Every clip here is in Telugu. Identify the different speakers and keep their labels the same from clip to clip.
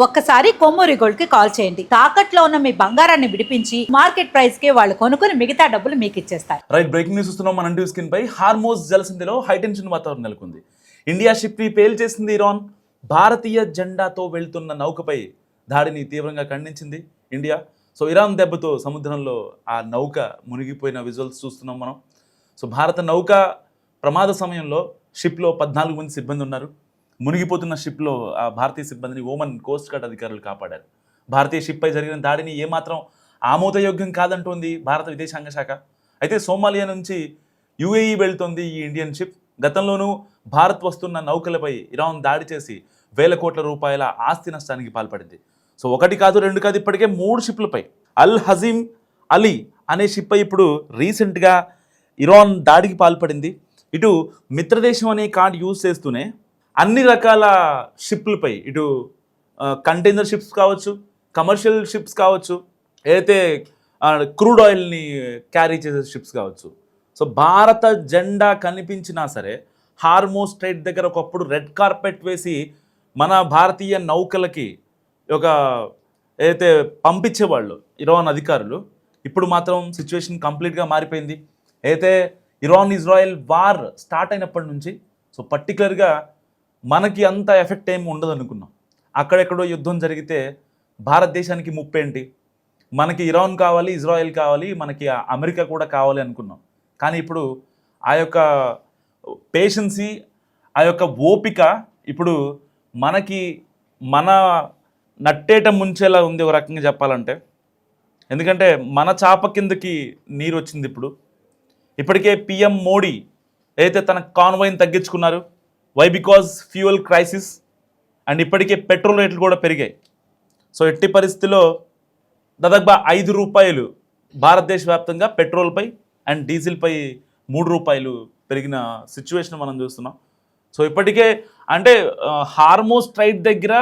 Speaker 1: ఒక్కసారి కొమ్మూరి గోల్డ్ కి కాల్ చేయండి. తాకట్లో ఉన్న మీ బంగారాన్ని విడిపించి మార్కెట్ ప్రైస్ కి వాళ్ళు కొనుక్కుని మిగతా డబ్బులు మీకు ఇచ్చేస్తారు.
Speaker 2: రైట్, బ్రేకింగ్ న్యూస్ చూస్తున్నాం. మన న్యూస్ స్క్రీన్ పై హార్మోజ్ జలసంధిలో హైటెన్షన్ వాతావరణం నెలకొంది. ఇండియా షిప్ ని పేల్చేసింది ఇరాన్. భారతీయ జెండాతో వెళ్తున్న నౌకపై దాడిని తీవ్రంగా ఖండించింది ఇండియా. సో ఇరాన్ దెబ్బతో సముద్రంలో ఆ నౌక మునిగిపోయిన విజువల్స్ చూస్తున్నాం మనం. సో భారత నౌక ప్రమాద సమయంలో షిప్లో 14 మంది సిబ్బంది ఉన్నారు. మునిగిపోతున్న షిప్లో ఆ భారతీయ సిబ్బందిని ఓమన్ కోస్ట్ గార్డ్ అధికారులు కాపాడారు. భారతీయ షిప్పై జరిగిన దాడిని ఏమాత్రం ఆమోదయోగ్యం కాదంటోంది భారత విదేశాంగ శాఖ. అయితే సోమాలియా నుంచి యుఏఈ వెళ్తోంది ఈ ఇండియన్ షిప్. గతంలోనూ భారత్ వస్తున్న నౌకలపై ఇరాన్ దాడి చేసి వేల కోట్ల రూపాయల ఆస్తి నష్టానికి పాల్పడింది. సో ఒకటి కాదు, రెండు కాదు, ఇప్పటికే 3 షిప్లపై అల్ హజీమ్ అలీ అనే షిప్పై ఇప్పుడు రీసెంట్గా ఇరాన్ దాడికి పాల్పడింది. ఇటు మిత్రదేశం అనే కార్డ్ యూజ్ చేస్తూనే అన్ని రకాల షిప్లపై, ఇటు కంటైనర్ షిప్స్ కావచ్చు, కమర్షియల్ షిప్స్ కావచ్చు, ఏదైతే క్రూడ్ ఆయిల్ని క్యారీ చేసే షిప్స్ కావచ్చు. సో భారత జెండా కనిపించినా సరే హార్మోజ్ స్ట్రైట్ దగ్గర ఒకప్పుడు రెడ్ కార్పెట్ వేసి మన భారతీయ నౌకలకి ఒక ఏదైతే పంపించేవాళ్ళు ఇరాన్ అధికారులు, ఇప్పుడు మాత్రం సిచ్యువేషన్ కంప్లీట్గా మారిపోయింది. అయితే ఇరాన్ ఇజ్రాయెల్ వార్ స్టార్ట్ అయినప్పటి నుంచి సో పర్టికులర్గా మనకి అంత ఎఫెక్ట్ ఏమి ఉండదు అనుకున్నాం. అక్కడెక్కడో యుద్ధం జరిగితే భారతదేశానికి ముప్పేంటి, మనకి ఇరాన్ కావాలి, ఇజ్రాయెల్ కావాలి, మనకి అమెరికా కూడా కావాలి అనుకున్నాం. కానీ ఇప్పుడు ఆ యొక్క పేషెన్సీ, ఆ యొక్క ఓపిక ఇప్పుడు మనకి మన నట్టేట ముంచేలా ఉంది ఒక రకంగా చెప్పాలంటే. ఎందుకంటే మన చాప కిందకి నీరు వచ్చింది. ఇప్పటికే పిఎం మోడీ అయితే తన కాన్వాయ్ని తగ్గించుకున్నారు. Why? Because fuel crisis and ఇప్పటికే పెట్రోల్ రేట్లు కూడా పెరిగాయి. సో ఎట్టి పరిస్థితిలో దాదాపుగా 5 రూపాయలు భారతదేశ వ్యాప్తంగా పెట్రోల్పై అండ్ డీజిల్పై 3 రూపాయలు పెరిగిన సిచ్యువేషన్ మనం చూస్తున్నాం. సో ఇప్పటికే అంటే హార్మోజ్ స్ట్రైట్ దగ్గర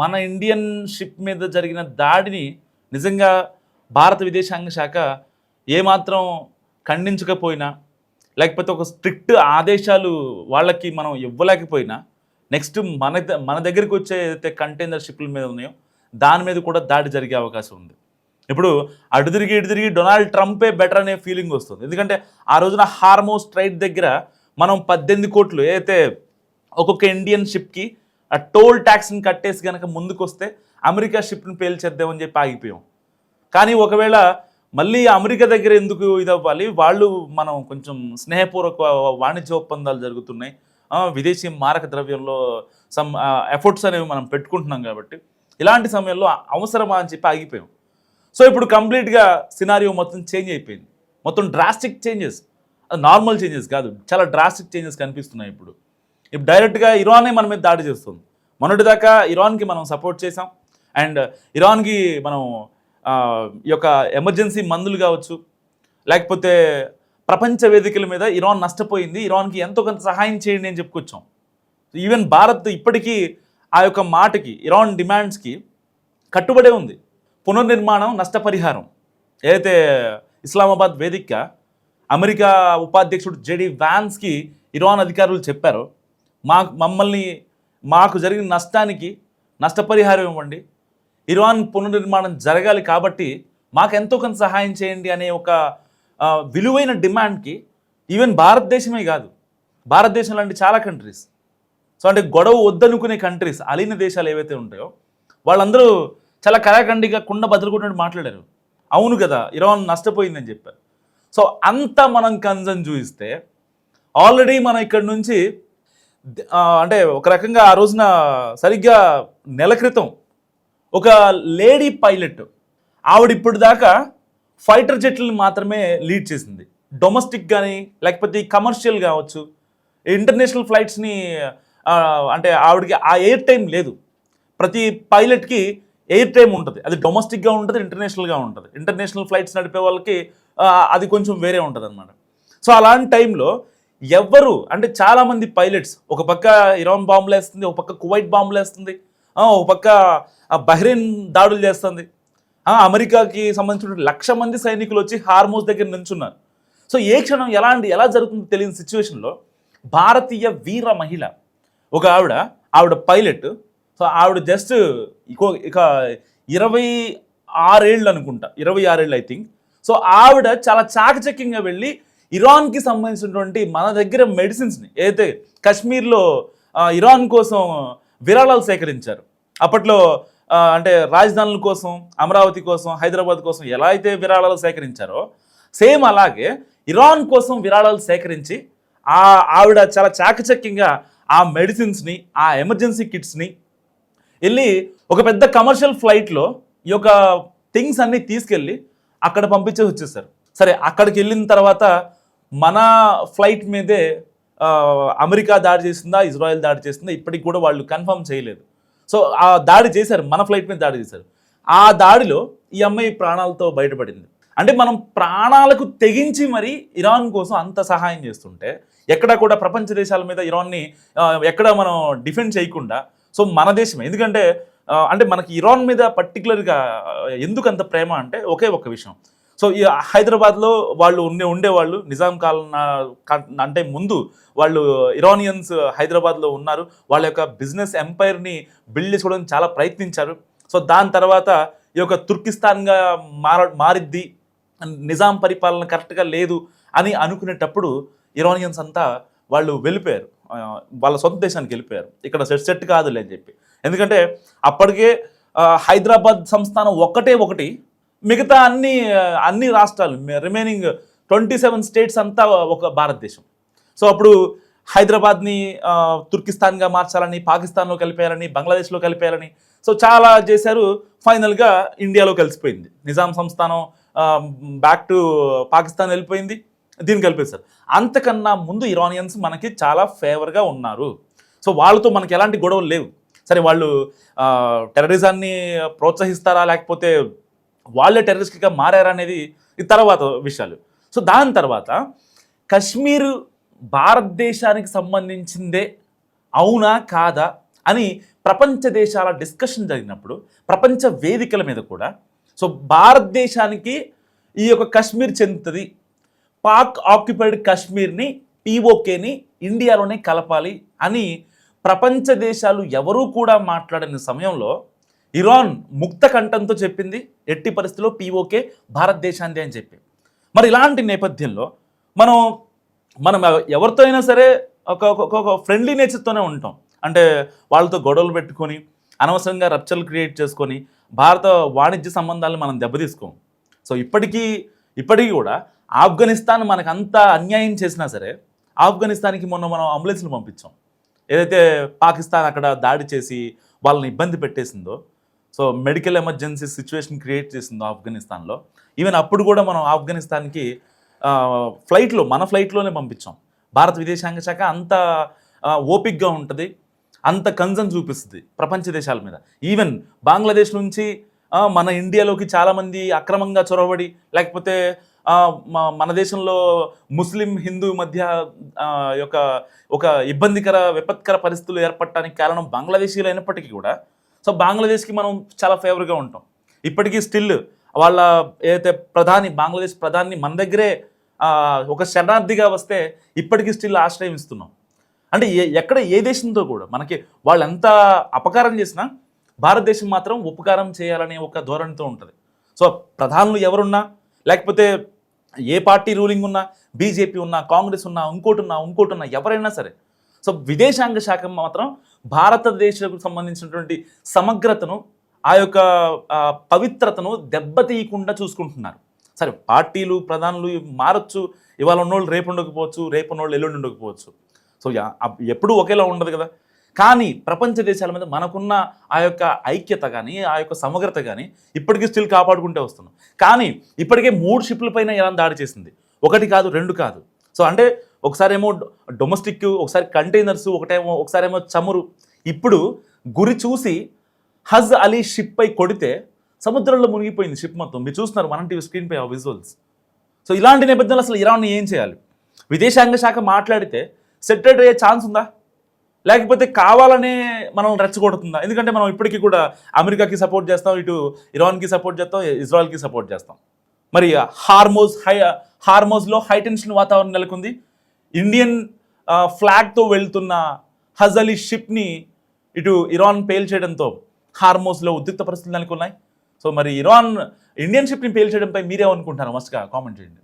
Speaker 2: మన ఇండియన్ షిప్ మీద జరిగిన దాడిని నిజంగా భారత విదేశాంగ శాఖ ఏమాత్రం ఖండించకపోయినా, లేకపోతే ఒక స్ట్రిక్ట్ ఆదేశాలు వాళ్ళకి మనం ఇవ్వలేకపోయినా, నెక్స్ట్ మన దగ్గరికి వచ్చే ఏదైతే కంటైనర్ షిప్ల మీద ఉన్నాయో దాని మీద కూడా దాడి జరిగే అవకాశం ఉంది. ఇప్పుడు అటు తిరిగి డొనాల్డ్ ట్రంపే బెటర్ అనే ఫీలింగ్ వస్తుంది. ఎందుకంటే ఆ రోజున హార్మోజ్ స్ట్రైట్ దగ్గర మనం 18 కోట్లు ఏదైతే ఒక్కొక్క ఇండియన్ షిప్కి ఆ టోల్ ట్యాక్స్ని కట్టేసి కనుక ముందుకు వస్తే అమెరికా షిప్ని పేల్చేద్దామని చెప్పి ఆగిపోయాం. కానీ ఒకవేళ మళ్ళీ అమెరికా దగ్గర ఎందుకు ఇది అవ్వాలి, వాళ్ళు మనం కొంచెం స్నేహపూర్వక వాణిజ్య ఒప్పందాలు జరుగుతున్నాయి, విదేశీ మారక ద్రవ్యంలో సమ్ ఎఫర్ట్స్ అనేవి మనం పెట్టుకుంటున్నాం కాబట్టి ఇలాంటి సమయంలో అవసరమా అని చెప్పి ఆగిపోయాం. సో ఇప్పుడు కంప్లీట్గా సినారియో మొత్తం చేంజ్ అయిపోయింది. మొత్తం డ్రాస్టిక్ చేంజెస్, నార్మల్ చేంజెస్ కాదు, చాలా డ్రాస్టిక్ చేంజెస్ కనిపిస్తున్నాయి. ఇప్పుడు డైరెక్ట్గా ఇరానే మన మీద దాడి చేస్తుంది. మొన్నటిదాకా ఇరాన్కి మనం సపోర్ట్ చేసాం అండ్ ఇరాన్కి మనం ఈ యొక్క ఎమర్జెన్సీ మందులు కావచ్చు, లేకపోతే ప్రపంచ వేదికల మీద ఇరాన్ నష్టపోయింది, ఇరాన్కి ఎంతో కొంత సహాయం చేయండి అని చెప్పుకొచ్చాం. ఈవెన్ భారత్ ఇప్పటికీ ఆ యొక్క మాటకి, ఇరాన్ డిమాండ్స్కి కట్టుబడే ఉంది. పునర్నిర్మాణం, నష్టపరిహారం ఏదైతే ఇస్లామాబాద్ వేదిక అమెరికా ఉపాధ్యక్షుడు జెడి వ్యాన్స్కి ఇరాన్ అధికారులు చెప్పారో, మాకు జరిగిన నష్టానికి నష్టపరిహారం ఇవ్వండి, ఇరాన్ పునర్నిర్మాణం జరగాలి కాబట్టి మాకు ఎంతో కొంత సహాయం చేయండి అనే ఒక విలువైన డిమాండ్కి ఈవెన్ భారతదేశమే కాదు, భారతదేశం లాంటి చాలా కంట్రీస్, సో అంటే గొడవ వద్దనుకునే కంట్రీస్, అలీన దేశాలు ఏవైతే ఉంటాయో వాళ్ళందరూ చాలా కరాఖండిగా కుండ బదులుకుంటూ మాట్లాడారు. అవును కదా, ఇరాన్ నష్టపోయిందని చెప్పారు. సో అంత మనం కన్సర్న్ చూపిస్తే ఆల్రెడీ మనం ఇక్కడ నుంచి అంటే ఒక రకంగా ఆ రోజున సరిగ్గా నెల క్రితం ఒక లేడీ పైలట్, ఆవిడ ఇప్పుడు దాకా ఫైటర్ జెట్లను మాత్రమే లీడ్ చేసింది. డొమెస్టిక్ కానీ లేకపోతే కమర్షియల్ కావచ్చు, ఇంటర్నేషనల్ ఫ్లైట్స్ని అంటే ఆవిడకి ఆ ఎయిర్ టైం లేదు. ప్రతి పైలట్కి ఎయిర్ టైం ఉంటుంది, అది డొమెస్టిక్గా ఉంటుంది, ఇంటర్నేషనల్గా ఉంటుంది. ఇంటర్నేషనల్ ఫ్లైట్స్ నడిపే వాళ్ళకి అది కొంచెం వేరే ఉంటుంది అనమాట. సో అలాంటి టైంలో ఎవ్వరు అంటే చాలామంది పైలట్స్, ఒక పక్క ఇరాన్ బాంబులు వేస్తుంది, ఒక పక్క కువైట్ బాంబులు వేస్తుంది, ఒక పక్క బహ్రెయిన్ దాడులు చేస్తుంది, అమెరికాకి సంబంధించిన 1,00,000 మంది సైనికులు వచ్చి హార్మోజ్ దగ్గర నుంచున్నారు. సో ఏ క్షణం ఎలా జరుగుతుందో తెలియని సిచ్యువేషన్లో భారతీయ వీర మహిళ ఒక ఆవిడ పైలట్ సో ఆవిడ జస్ట్ ఇక 26 ఏళ్ళు అనుకుంటా, 26 ఏళ్ళు ఐ థింక్. సో ఆవిడ చాలా చాకచక్యంగా వెళ్ళి ఇరాన్కి సంబంధించినటువంటి మన దగ్గర మెడిసిన్స్ని ఏదైతే కాశ్మీర్లో ఇరాన్ కోసం విరాళాలు సేకరించారు. అప్పట్లో అంటే రాజధానుల కోసం, అమరావతి కోసం, హైదరాబాద్ కోసం ఎలా అయితే విరాళాలు సేకరించారో సేమ్ అలాగే ఇరాన్ కోసం విరాళాలు సేకరించి ఆవిడ చాలా చాకచక్యంగా ఆ మెడిసిన్స్ని, ఆ ఎమర్జెన్సీ కిట్స్ని వెళ్ళి ఒక పెద్ద కమర్షియల్ ఫ్లైట్లో ఈ యొక్క థింగ్స్ అన్నీ తీసుకెళ్ళి అక్కడ పంపించేసి వచ్చేసారు. సరే, అక్కడికి వెళ్ళిన తర్వాత మన ఫ్లైట్ మీదే అమెరికా దాడి చేసిందా, ఇజ్రాయెల్ దాడి చేసిందా ఇప్పటికి కూడా వాళ్ళు కన్ఫర్మ్ చేయలేదు. సో ఆ దాడి చేశారు, మన ఫ్లైట్ మీద దాడి చేశారు. ఆ దాడిలో ఈ అమ్మాయి ప్రాణాలతో బయటపడింది. అంటే మనం ప్రాణాలకు తెగించి మరి ఇరాన్ కోసం అంత సహాయం చేస్తుంటే ఎక్కడా కూడా ప్రపంచ దేశాల మీద ఇరాన్ని ఎక్కడ మనం డిఫెండ్ చేయకుండా, సో మన దేశమే. ఎందుకంటే అంటే మనకి ఇరాన్ మీద పర్టికులర్గా ఎందుకు అంత ప్రేమ అంటే ఒకే ఒక్క విషయం. సో ఈ హైదరాబాద్లో వాళ్ళు ఉండేవాళ్ళు నిజాం కాలం అంటే ముందు వాళ్ళు ఇరానియన్స్ హైదరాబాద్లో ఉన్నారు. వాళ్ళ యొక్క బిజినెస్ ఎంపైర్ని బిల్డ్ చేసుకోవడం చాలా ప్రయత్నించారు. సో దాని తర్వాత ఈ యొక్క తుర్కిస్తాన్గా మారిద్ది, నిజాం పరిపాలన కరెక్ట్గా లేదు అని అనుకునేటప్పుడు ఇరానియన్స్ అంతా వాళ్ళు వెళ్ళిపోయారు, వాళ్ళ సొంత దేశానికి వెళ్ళిపోయారు. ఇక్కడ సెట్ కాదులే అని చెప్పి. ఎందుకంటే అప్పటికే హైదరాబాద్ సంస్థానం ఒకటి, మిగతా అన్ని రాష్ట్రాలు రిమైనింగ్ 27 స్టేట్స్ అంతా ఒక భారతదేశం. సో అప్పుడు హైదరాబాద్ని తుర్కిస్తాన్గా మార్చాలని, పాకిస్తాన్లో కలిపేయాలని, బంగ్లాదేశ్లో కలిపేయాలని సో చాలా చేశారు. ఫైనల్గా ఇండియాలో కలిసిపోయింది. నిజాం సంస్థానం బ్యాక్ టు పాకిస్తాన్ వెళ్ళిపోయింది, దీన్ని కలిపేశారు. అంతకన్నా ముందు ఇరానియన్స్ మనకి చాలా ఫేవర్గా ఉన్నారు. సో వాళ్ళతో మనకి ఎలాంటి గొడవలు లేవు. సరే, వాళ్ళు టెర్రరిజాన్ని ప్రోత్సహిస్తారా లేకపోతే వాళ్ళే టెర్రరిస్ట్గా మారారా అనేది ఈ తర్వాత విషయాలు. సో దాని తర్వాత కశ్మీర్ భారతదేశానికి సంబంధించిందే అవునా కాదా అని ప్రపంచ దేశాల డిస్కషన్ జరిగినప్పుడు ప్రపంచ వేదికల మీద కూడా సో భారతదేశానికి ఈ యొక్క కశ్మీర్ చెందుతుంది, పాక్ ఆక్యుపైడ్ కాశ్మీర్ని, పీఓకేని ఇండియాలోనే కలపాలి అని ప్రపంచ దేశాలు ఎవరూ కూడా మాట్లాడిన సమయంలో ఇరాన్ ముక్త కంఠంతో చెప్పింది ఎట్టి పరిస్థితిలో పీఓకే భారతదేశాందే అని చెప్పి. మరి ఇలాంటి నేపథ్యంలో మనం ఎవరితో అయినా సరే ఒక ఫ్రెండ్లీ నేచర్తోనే ఉంటాం. అంటే వాళ్ళతో గొడవలు పెట్టుకొని అనవసరంగా రప్చర్లు క్రియేట్ చేసుకొని భారత వాణిజ్య సంబంధాలను మనం దెబ్బతీసుకోం. సో ఇప్పటికీ కూడా ఆఫ్ఘనిస్తాన్ మనకు అంత అన్యాయం చేసినా సరే ఆఫ్ఘనిస్తాన్కి మనం అంబులెన్స్లు పంపించాం. ఏదైతే పాకిస్తాన్ అక్కడ దాడి చేసి వాళ్ళని ఇబ్బంది పెట్టేసిందో, so medical emergency situation create చేసిందో ఆఫ్ఘనిస్తాన్లో, ఈవెన్ అప్పుడు కూడా మనం ఆఫ్ఘనిస్తాన్కి మన ఫ్లైట్లోనే పంపించాం. భారత విదేశాంగ శాఖ అంత ఓపిక్గా ఉంటుంది, అంత కన్సర్న్ చూపిస్తుంది ప్రపంచ దేశాల మీద. ఈవెన్ బంగ్లాదేశ్ నుంచి మన ఇండియాలోకి చాలామంది అక్రమంగా చొరవబడి లేకపోతే మన దేశంలో ముస్లిం హిందూ మధ్య ఒక ఇబ్బందికర విపత్కర పరిస్థితులు ఏర్పడటానికి కారణం బంగ్లాదేశీలు అయినప్పటికీ కూడా సో బంగ్లాదేశ్కి మనం చాలా ఫేవర్గా ఉంటాం. ఇప్పటికీ స్టిల్ వాళ్ళ ఏదైతే బంగ్లాదేశ్ ప్రధాని మన దగ్గరే ఒక శరణార్థిగా వస్తే ఇప్పటికీ స్టిల్ ఆశ్రయం ఇస్తున్నాం. అంటే ఎక్కడ ఏ దేశంతో కూడా మనకి వాళ్ళు ఎంత అపకారం చేసినా భారతదేశం మాత్రం ఉపకారం చేయాలనే ఒక ధోరణితో ఉంటుంది. సో ప్రధానులు ఎవరున్నా లేకపోతే ఏ పార్టీ రూలింగ్ ఉన్నా, బీజేపీ ఉన్నా, కాంగ్రెస్ ఉన్నా, ఇంకోటి ఉన్నా ఎవరైనా సరే సో విదేశాంగ శాఖ మాత్రం భారతదేశానికి సంబంధించినటువంటి సమగ్రతను, ఆ యొక్క పవిత్రతను దెబ్బతీయకుండా చూసుకుంటున్నారు. సరే, పార్టీలు ప్రధానులు మారచ్చు, ఇవాళ ఉన్నోళ్ళు రేపు ఉండకపోవచ్చు, రేపు ఉన్నోళ్ళు ఎల్లుండి ఉండకపోవచ్చు. సో ఎప్పుడూ ఒకేలా ఉండదు కదా. కానీ ప్రపంచ దేశాల మీద మనకున్న ఆ యొక్క ఐక్యత కానీ, ఆ యొక్క సమగ్రత కానీ ఇప్పటికీ స్టిల్ కాపాడుకుంటే వస్తున్నాం. కానీ ఇప్పటికే 3 షిప్ల పైన ఇరాన్ దాడి చేసింది, 1 కాదు 2 కాదు. సో అంటే ఒకసారేమో డొమెస్టిక్, ఒకసారి కంటైనర్స్, ఒకసారేమో చమురు. ఇప్పుడు గురి చూసి హజ్ అలీ షిప్ పై కొడితే సముద్రంలో మునిగిపోయింది షిప్ మొత్తం. మీరు చూస్తున్నారు మన టీవీ స్క్రీన్ పై ఆ విజువల్స్. సో ఇలాంటి నేపథ్యంలో అసలు ఇరాన్ ఏం చేయాలి? విదేశాంగ శాఖ మాట్లాడితే సెటిల్ అయ్యే ఛాన్స్ ఉందా, లేకపోతే కావాలనే మనం రెచ్చగొడుతుందా? ఎందుకంటే మనం ఇప్పటికీ కూడా అమెరికాకి సపోర్ట్ చేస్తాం, ఇటు ఇరాన్కి సపోర్ట్ చేస్తాం, ఇజ్రాయెల్కి సపోర్ట్ చేస్తాం. మరి హార్మోజ్లో హై టెన్షన్ వాతావరణం నెలకొంది. ఇండియన్ ఫ్లాగ్తో వెళ్తున్న హజ్ అలీ షిప్ని ఇటు ఇరాన్ పేల్ చేయడంతో హార్మోస్లో ఉద్రిక్త పరిస్థితులు నెలకొన్నాయి. సో మరి ఇరాన్ ఇండియన్ షిప్ని పేల్ చేయడంపై మీరేమనుకుంటున్నారు? మస్ట్గా కామెంట్ చేయండి.